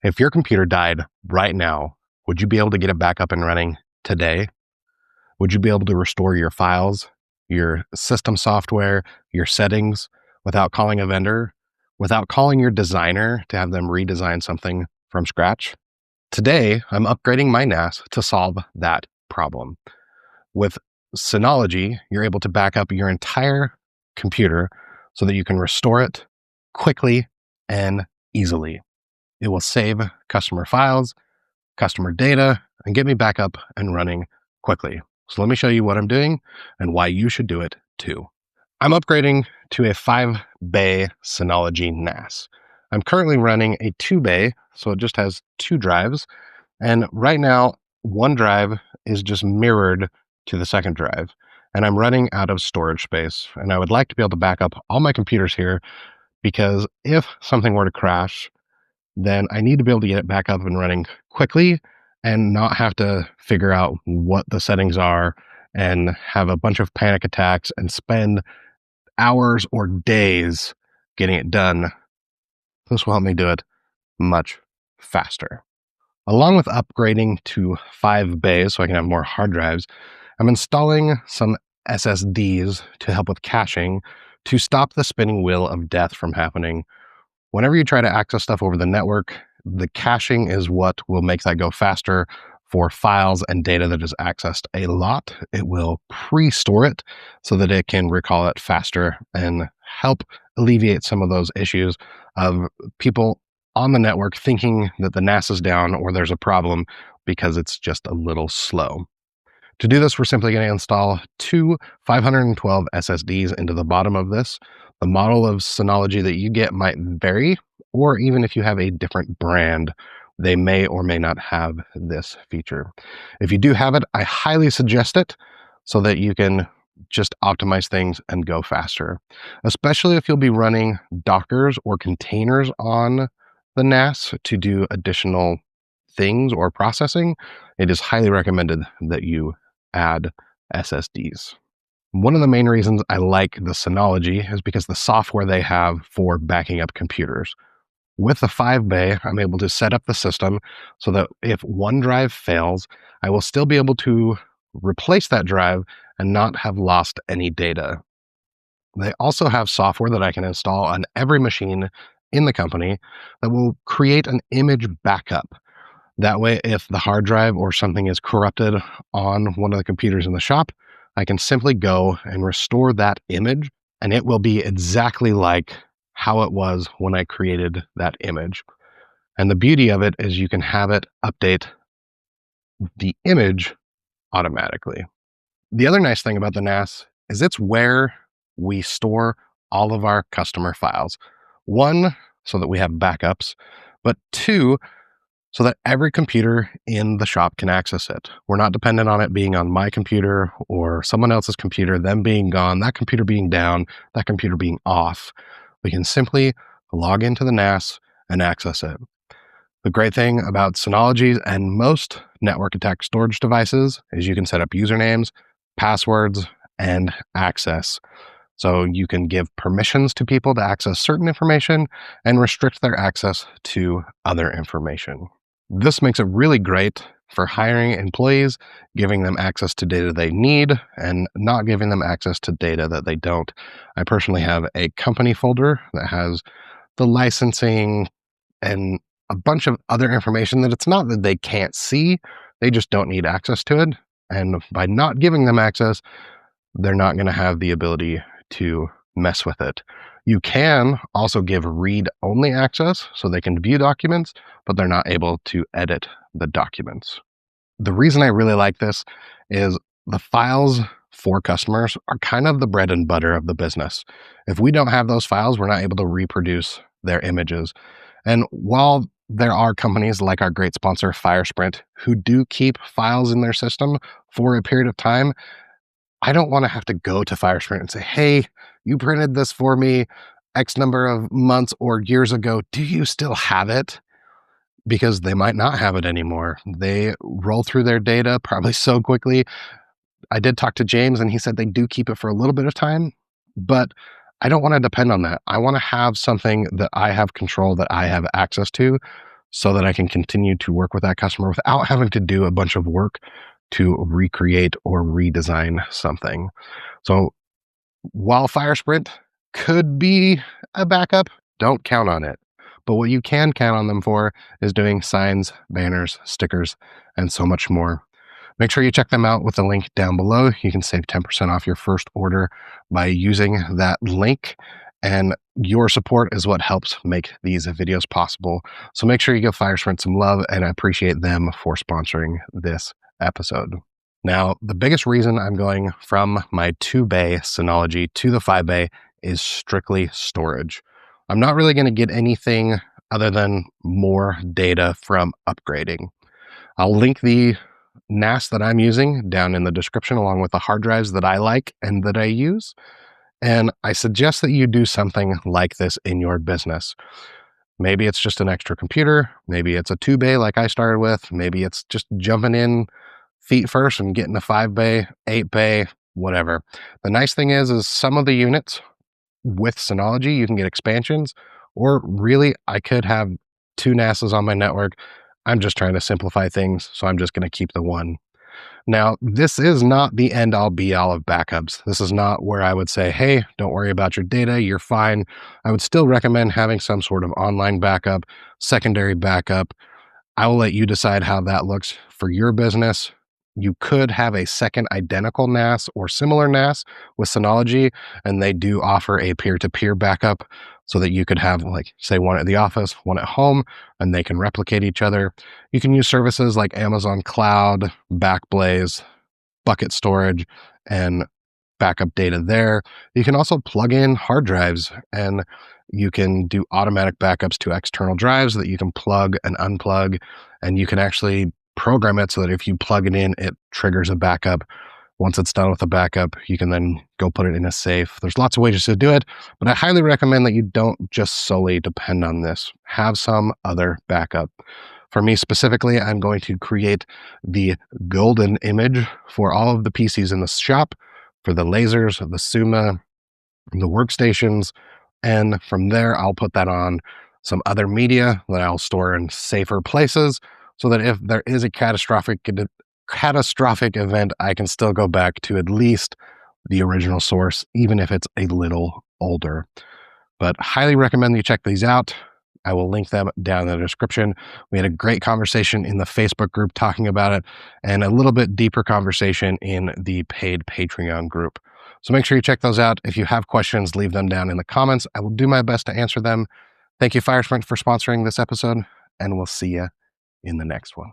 If your computer died right now, would you be able to get it back up and running today? Would you be able to restore your files, your system software, your settings without calling a vendor, without calling your designer to have them redesign something from scratch? Today, I'm upgrading my NAS to solve that problem. With Synology, you're able to back up your entire computer so that you can restore it quickly and easily. It will save customer files, customer data, and get me back up and running quickly. So let me show you what I'm doing and why you should do it too. I'm upgrading to a 5-bay Synology NAS. I'm currently running a 2-bay, so it just has 2 drives. And right now, one drive is just mirrored to the second drive. And I'm running out of storage space. And I would like to be able to back up all my computers here because if something were to crash, then I need to be able to get it back up and running quickly and not have to figure out what the settings are and have a bunch of panic attacks and spend hours or days getting it done. This will help me do it much faster. Along with upgrading to 5 bays so I can have more hard drives, I'm installing some SSDs to help with caching to stop the spinning wheel of death from happening. Whenever you try to access stuff over the network, the caching is what will make that go faster for files and data that is accessed a lot. It will pre-store it so that it can recall it faster and help alleviate some of those issues of people on the network thinking that the NAS is down or there's a problem because it's just a little slow. To do this, we're simply going to install 2 512 SSDs into the bottom of this. The model of Synology that you get might vary, or even if you have a different brand, they may or may not have this feature. If you do have it, I highly suggest it so that you can just optimize things and go faster, especially if you'll be running Dockers or containers on the NAS to do additional things or processing. It is highly recommended that you add SSDs. One of the main reasons I like the Synology is because the software they have for backing up computers. With the 5-bay, I'm able to set up the system so that if one drive fails, I will still be able to replace that drive and not have lost any data. They also have software that I can install on every machine in the company that will create an image backup. That way, if the hard drive or something is corrupted on one of the computers in the shop, I can simply go and restore that image, and it will be exactly like how it was when I created that image. And the beauty of it is you can have it update the image automatically. The other nice thing about the NAS is it's where we store all of our customer files. 1, so that we have backups, but 2, so that every computer in the shop can access it. We're not dependent on it being on my computer or someone else's computer, them being gone, that computer being down, that computer being off. We can simply log into the NAS and access it. The great thing about Synology and most network attack storage devices is you can set up usernames, passwords, and access. So you can give permissions to people to access certain information and restrict their access to other information. This makes it really great for hiring employees, giving them access to data they need and not giving them access to data that they don't. I personally have a company folder that has the licensing and a bunch of other information that it's not that they can't see, they just don't need access to it. And by not giving them access, they're not going to have the ability to mess with it. You can also give read-only access so they can view documents, but they're not able to edit the documents. The reason I really like this is the files for customers are kind of the bread and butter of the business. If we don't have those files, we're not able to reproduce their images. And while there are companies like our great sponsor, FireSprint, who do keep files in their system for a period of time, I don't want to have to go to FireSprint and say, hey, you printed this for me X number of months or years ago. Do you still have it? Because they might not have it anymore. They roll through their data probably so quickly. I did talk to James and he said they do keep it for a little bit of time, but I don't want to depend on that. I want to have something that I have control, that I have access to, so that I can continue to work with that customer without having to do a bunch of work to recreate or redesign something. So while FireSprint could be a backup, don't count on it. But what you can count on them for is doing signs, banners, stickers, and so much more. Make sure you check them out with the link down below. You can save 10% off your first order by using that link. And your support is what helps make these videos possible. So make sure you give FireSprint some love, and I appreciate them for sponsoring this episode. Now, the biggest reason I'm going from my 2-bay Synology to the 5-bay is strictly storage. I'm not really going to get anything other than more data from upgrading. I'll link the NAS that I'm using down in the description, along with the hard drives that I like and that I use. And I suggest that you do something like this in your business. Maybe it's just an extra computer. Maybe it's a 2-bay like I started with. Maybe it's just jumping in feet first and getting a 5-bay, 8-bay, whatever. The nice thing is some of the units with Synology, you can get expansions, or really, I could have 2 NASs on my network. I'm just trying to simplify things, so I'm just going to keep the one. Now, this is not the end all be all of backups. This is not where I would say, hey, don't worry about your data, you're fine. I would still recommend having some sort of online backup, secondary backup. I will let you decide how that looks for your business. You could have a second identical NAS or similar NAS with Synology, and they do offer a peer-to-peer backup so that you could have, like, say, one at the office, one at home, and they can replicate each other. You can use services like Amazon Cloud, Backblaze, bucket storage, and backup data there. You can also plug in hard drives, and you can do automatic backups to external drives that you can plug and unplug, and you can actually program it so that if you plug it in, it triggers a backup. Once it's done with the backup, you can then go put it in a safe. There's lots of ways to do it, but I highly recommend that you don't just solely depend on this. Have some other backup. For me specifically, I'm going to create the golden image for all of the PCs in the shop, for the lasers, the Suma, the workstations, and from there, I'll put that on some other media that I'll store in safer places so that if there is a catastrophic event, I can still go back to at least the original source, even if it's a little older. But highly recommend that you check these out. I will link them down in the description. We had a great conversation in the Facebook group talking about it, and a little bit deeper conversation in the paid Patreon group. So make sure you check those out. If you have questions, leave them down in the comments. I will do my best to answer them. Thank you, FireSprint, for sponsoring this episode, and we'll see you in the next one.